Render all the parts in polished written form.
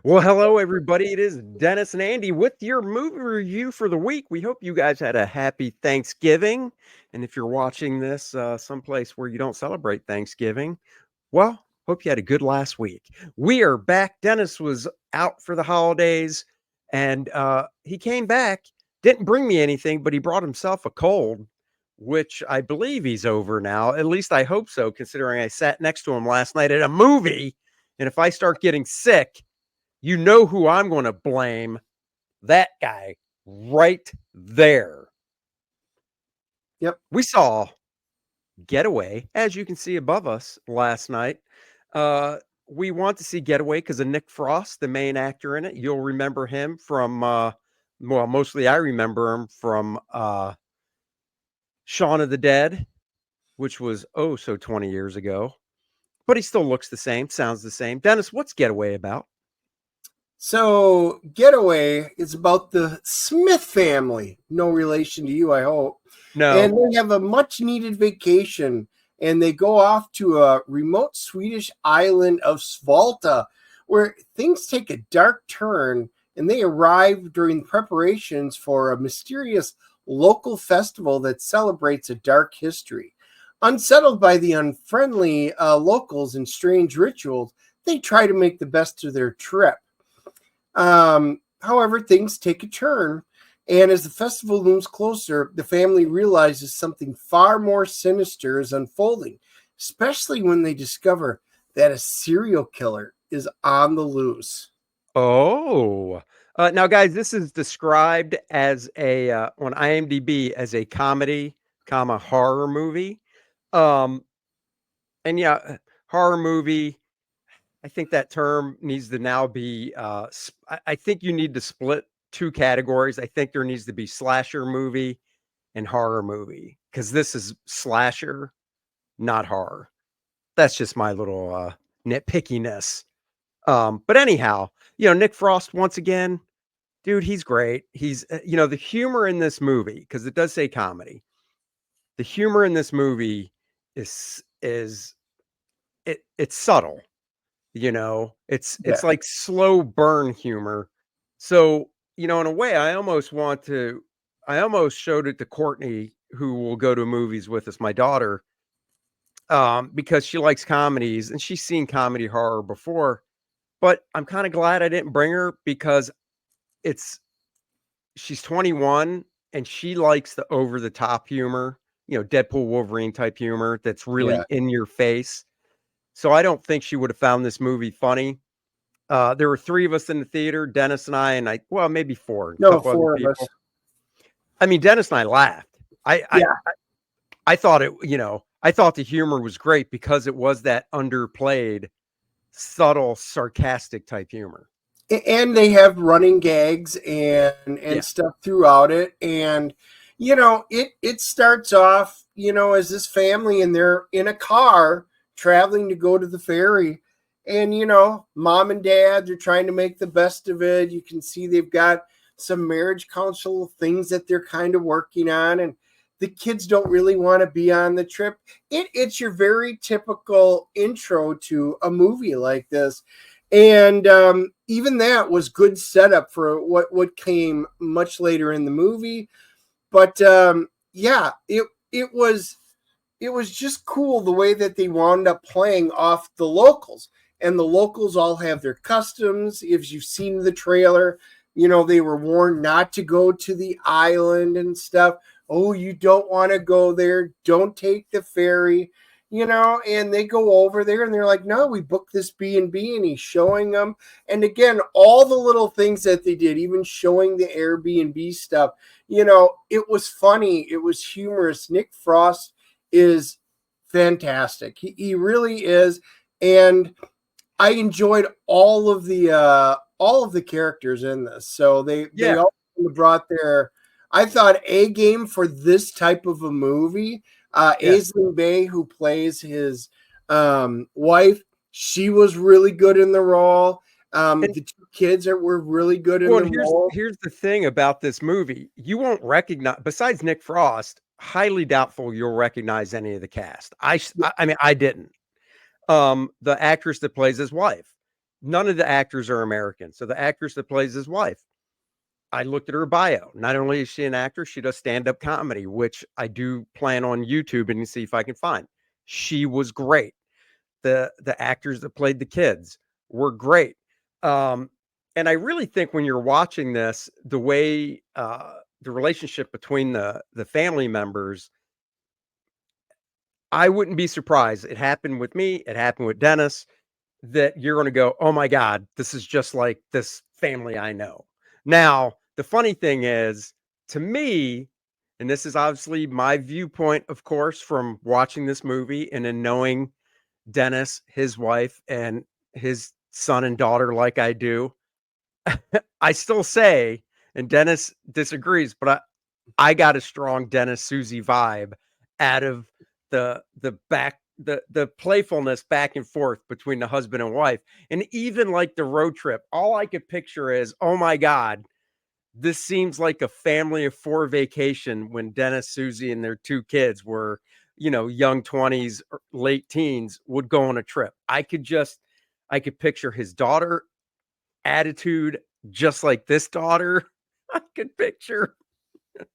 Well, hello, everybody. It is Dennis and Andy with your movie review for the week. We hope you guys had a happy Thanksgiving. And if you're watching this someplace where you don't celebrate Thanksgiving, well, hope you had a good last week. We are back. Dennis was out for the holidays and he came back, didn't bring me anything, but he brought himself a cold, which I believe he's over now. At least I hope so, considering I sat next to him last night at a movie. And if I start getting sick, you know who I'm going to blame. That guy right there. Yep. We saw Getaway, as you can see above us last night. Uh, we want to see Getaway because of Nick Frost, the main actor in it. You'll remember him from, well, mostly I remember him from Shaun of the Dead, which was oh so 20 years ago. But he still looks the same, sounds the same. Dennis, what's Getaway about? So, Getaway is about the Smith family. No relation to you, I hope. And No. they have a much needed vacation and they go off to a remote Swedish island of Svalta where things take a dark turn and they arrive during preparations for a mysterious local festival that celebrates a dark history. Unsettled by the unfriendly locals and strange rituals, they try to make the best of their trip. However, things take a turn, and as the festival looms closer, the family realizes something far more sinister is unfolding, especially when they discover that a serial killer is on the loose. Oh. Now, guys, this is described as a on IMDb as a comedy, comma horror movie. Um, and yeah, horror movie. I think that term needs to now be. I think you need to split two categories. I think there needs to be slasher movie and horror movie because this is slasher, not horror. That's just my little nitpickiness. But anyhow, Nick Frost once again, dude, he's great. He's the humor in this movie because it does say comedy. The humor in this movie is it's subtle. It's Yeah. like slow burn humor. So in a way, I almost showed it to Courtney, who will go to movies with us, my daughter, because she likes comedies and she's seen comedy horror before. But I'm kind of glad I didn't bring her because it's she's 21 and she likes the over the top humor, Deadpool Wolverine type humor that's Yeah. really in your face. So I don't think she would have found this movie funny. There were three of us in the theater, Dennis and I, well, maybe four, a No, couple other four of us. people. I mean, Dennis and I laughed. I, I, Yeah. I thought I thought the humor was great because it was that underplayed, subtle, sarcastic type humor. And they have running gags and Yeah. stuff throughout it, and it starts off as this family, and they're in a car traveling to go to the ferry, and mom and dad, they're trying to make the best of it. You can see they've got some marriage counsel things that they're kind of working on, and the kids don't really want to be on the trip. It's your very typical intro to a movie like this, and even that was good setup for what came much later in the movie. But yeah, it was just cool the way that they wound up playing off the locals, and the locals all have their customs. If you've seen the trailer, they were warned not to go to the island and stuff. Oh, you don't want to go there, don't take the ferry, and they go over there and they're like, no, we booked this B&B, and he's showing them. And again, all the little things that they did, even showing the Airbnb stuff, it was funny, it was humorous. Nick Frost is fantastic. He really is. And I enjoyed all of the characters in this. So they Yeah. all brought their, I thought, A game for this type of a movie. Yeah. Aislinn Bay, who plays his wife, she was really good in the role. And The two kids were really good in well, the and role. here's the thing about this movie. You won't recognize, besides Nick Frost, highly doubtful you'll recognize any of the cast. I mean, I didn't. The actress that plays his wife. None of the actors are American. So the actress that plays his wife, I looked at her bio. Not only is she an actress, she does stand-up comedy, which I do plan on YouTube and see if I can find. She was great. The actors that played the kids were great. Um, and I really think when you're watching this, the way the relationship between the family members, I wouldn't be surprised. It happened with me. It happened with Dennis. That you're going to go, oh my god, this is just like this family I know. Now, the funny thing is, to me, and this is obviously my viewpoint, of course, from watching this movie and then knowing Dennis, his wife, and his son and daughter like I do, I still say, and Dennis disagrees, but I got a strong Dennis Susie vibe out of the playfulness back and forth between the husband and wife. And even like the road trip, all I could picture is, oh my God, this seems like a family of four vacation when Dennis, Susie, and their two kids were, young 20s, late teens, would go on a trip. I could picture his daughter attitude just like this daughter. I could picture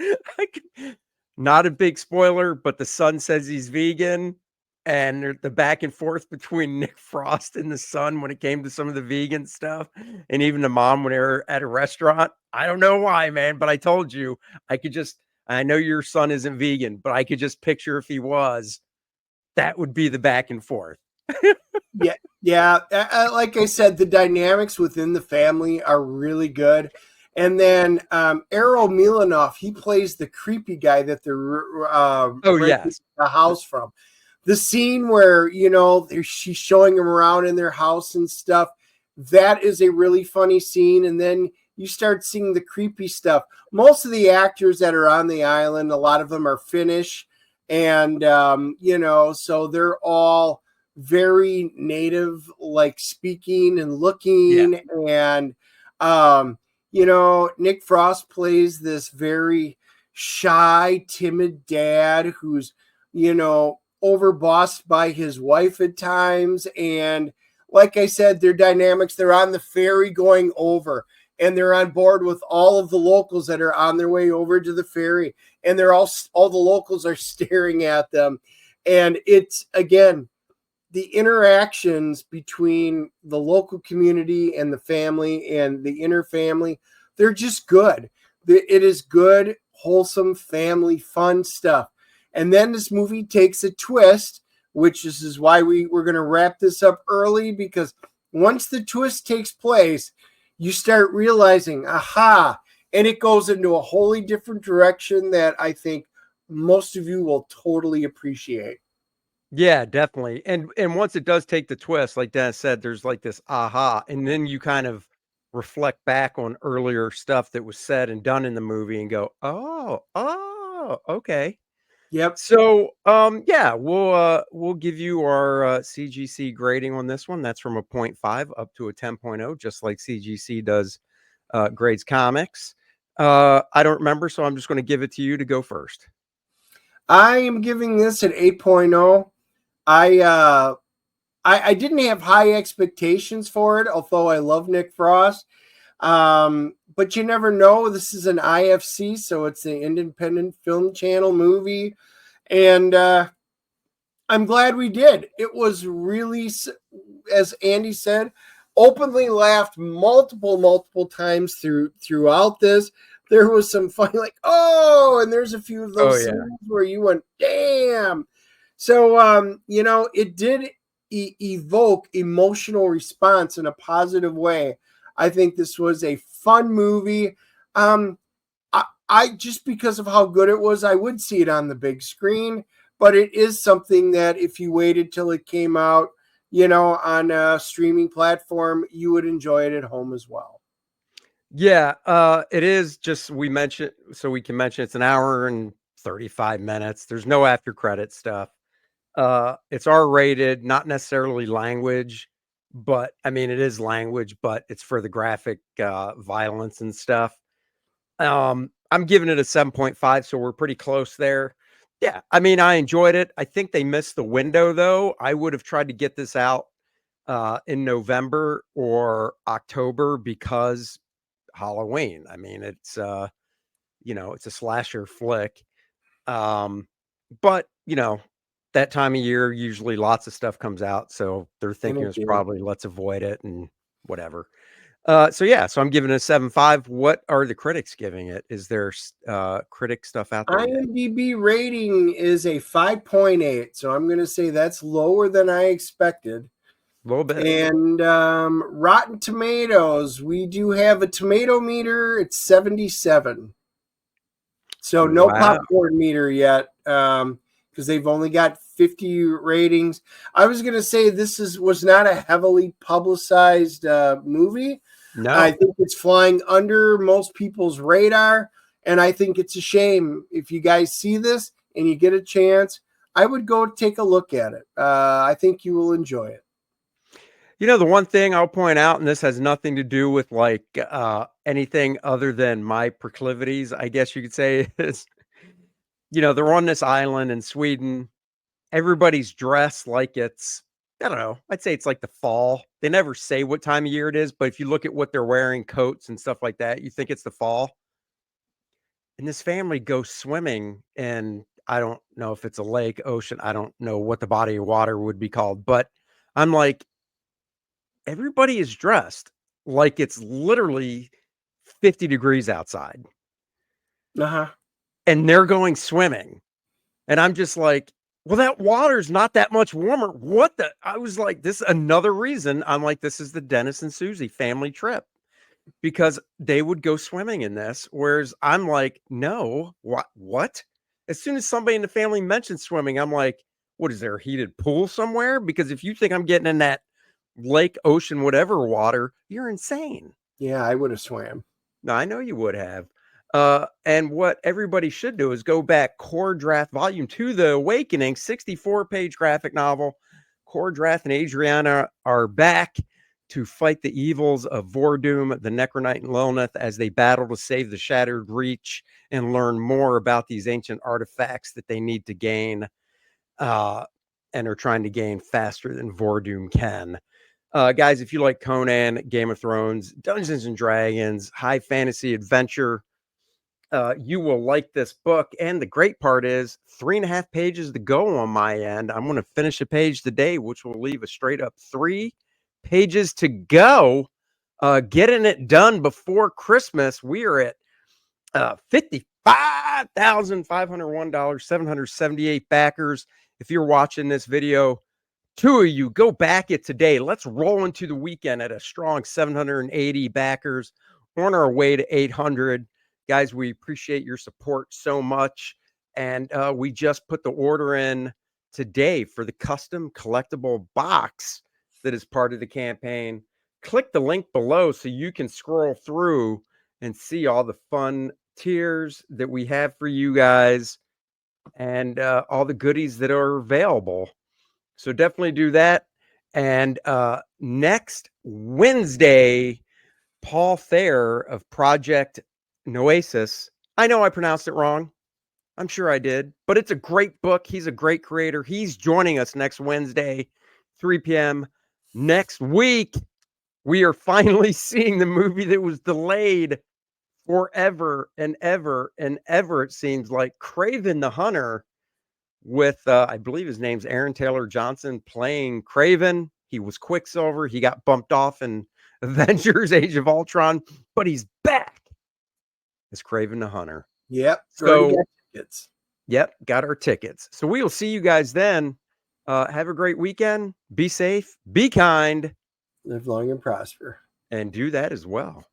I could, not a big spoiler, but the son says he's vegan, and the back and forth between Nick Frost and the son when it came to some of the vegan stuff, and even the mom when they were at a restaurant. I don't know why, man, but I told you I could just. I know your son isn't vegan, but I could just picture if he was, that would be the back and forth. Yeah, yeah. Like I said, the dynamics within the family are really good. And then Errol Milanov, he plays the creepy guy that they're Oh renting yes, the house from. The scene where she's showing him around in their house and stuff, that is a really funny scene. And then you start seeing the creepy stuff. Most of the actors that are on the island, a lot of them are Finnish, and so they're all very native like speaking and yeah, looking, and Nick Frost plays this very shy, timid dad who's overbossed by his wife at times. And like I said, their dynamics, they're on the ferry going over, and they're on board with all of the locals that are on their way over to the ferry, and they're all the locals are staring at them. And it's, again, the interactions between the local community and the family and the inner family, they're just good. It is good, wholesome, family, fun stuff. And then this movie takes a twist, which is why we're going to wrap this up early, because once the twist takes place, you start realizing, aha, and it goes into a wholly different direction that I think most of you will totally appreciate. yeah, definitely. And once it does take the twist, like Dennis said, there's like this aha, and then you kind of reflect back on earlier stuff that was said and done in the movie and go, oh, okay. Yep. So, yeah, we'll give you our CGC grading on this one. That's from a point 0.5 up to a 10.0, just like CGC does grades comics. I don't remember, so I'm just going to give it to you to go first. I am giving this an 8.0. I didn't have high expectations for it, although I love Nick Frost. But you never know. This is an IFC, so it's the Independent Film Channel movie. And I'm glad we did. It was really, as Andy said, openly laughed multiple times throughout this. There was some funny, like, oh, and there's a few of Oh those yeah. scenes where you went, damn. So, it did evoke emotional response in a positive way. I think this was a fun movie. I just, because of how good it was, I would see it on the big screen, but it is something that if you waited till it came out, on a streaming platform, you would enjoy it at home as well. Yeah, it is just we mentioned so we can mention it's an hour and 35 minutes. There's no after credit stuff. It's R-rated, not necessarily language, but I mean it is language, but it's for the graphic violence and stuff. I'm giving it a 7.5, so we're pretty close there. Yeah, I mean I enjoyed it. I think they missed the window though. I would have tried to get this out in November or October because Halloween. I mean, it's it's a slasher flick. Um, but that time of year, usually lots of stuff comes out, so they're And thinking it it's did. probably let's avoid it and whatever. So I'm giving it a 7.5. What are the critics giving it? Is there critic stuff out there yet? IMDb rating is a 5.8, so I'm going to say that's lower than I expected. A little bit. And Rotten Tomatoes, we do have a tomato meter. It's 77. So no Wow. popcorn meter yet, because they've only got 50 ratings. I was going to say was not a heavily publicized movie. I No. think it's flying under most people's radar, and I think it's a shame. If you guys see this and you get a chance, I would go take a look at it. I think you will enjoy it. The one thing I'll point out, and this has nothing to do with like anything other than my proclivities, I guess you could say, is they're on this island in Sweden. Everybody's dressed like it's, I don't know, I'd say it's like the fall. They never say what time of year it is, but if you look at what they're wearing, coats and stuff like that, you think it's the fall. And this family goes swimming, and I don't know if it's a lake, ocean, I don't know what the body of water would be called, but I'm like, everybody is dressed like it's literally 50 degrees outside Uh-huh. and they're going swimming. And I'm just like, well, that water's not that much warmer. What the? I was like, this is another reason I'm like, this is the Dennis and Susie family trip because they would go swimming in this. Whereas I'm like, no, what? What? As soon as somebody in the family mentioned swimming, I'm like, what is there a heated pool somewhere? Because if you think I'm getting in that lake, ocean, whatever water, you're insane. Yeah, I would have swam. No, I know you would have. And what everybody should do is go back Kor-Drath Volume 2, The Awakening, 64-page graphic novel. Kor-Drath and Adriana are back to fight the evils of Vordoom, the Necronite, and Lilneth as they battle to save the Shattered Reach and learn more about these ancient artifacts that they need to gain uh, and are trying to gain faster than Vordoom can. Guys, if you like Conan, Game of Thrones, Dungeons and Dragons, high fantasy adventure, you will like this book. And the great part is 3.5 pages to go on my end. I'm going to finish a page today, which will leave a straight up 3 pages to go. Getting it done before Christmas. We are at $55,501, 778 backers. If you're watching this video, 2 of you go back it today. Let's roll into the weekend at a strong 780 backers on our way to 800. Guys, we appreciate your support so much. And we just put the order in today for the custom collectible box that is part of the campaign. Click the link below so you can scroll through and see all the fun tiers that we have for you guys and all the goodies that are available. So definitely do that. And next Wednesday, Paul Thayer of Project Noasis. I know I pronounced it wrong. I'm sure I did, but it's a great book. He's a great creator. He's joining us next Wednesday, 3 p.m. Next week, we are finally seeing the movie that was delayed forever and ever and ever, it seems like, Craven the Hunter, with I believe his name's Aaron Taylor Johnson playing Craven. He was Quicksilver. He got bumped off in Avengers Age of Ultron, but he's back as Craven the Hunter. Yep. Already So, got tickets. yep, got our tickets. So we will see you guys then. Have a great weekend. Be safe, be kind, Live long and prosper. and do that as well.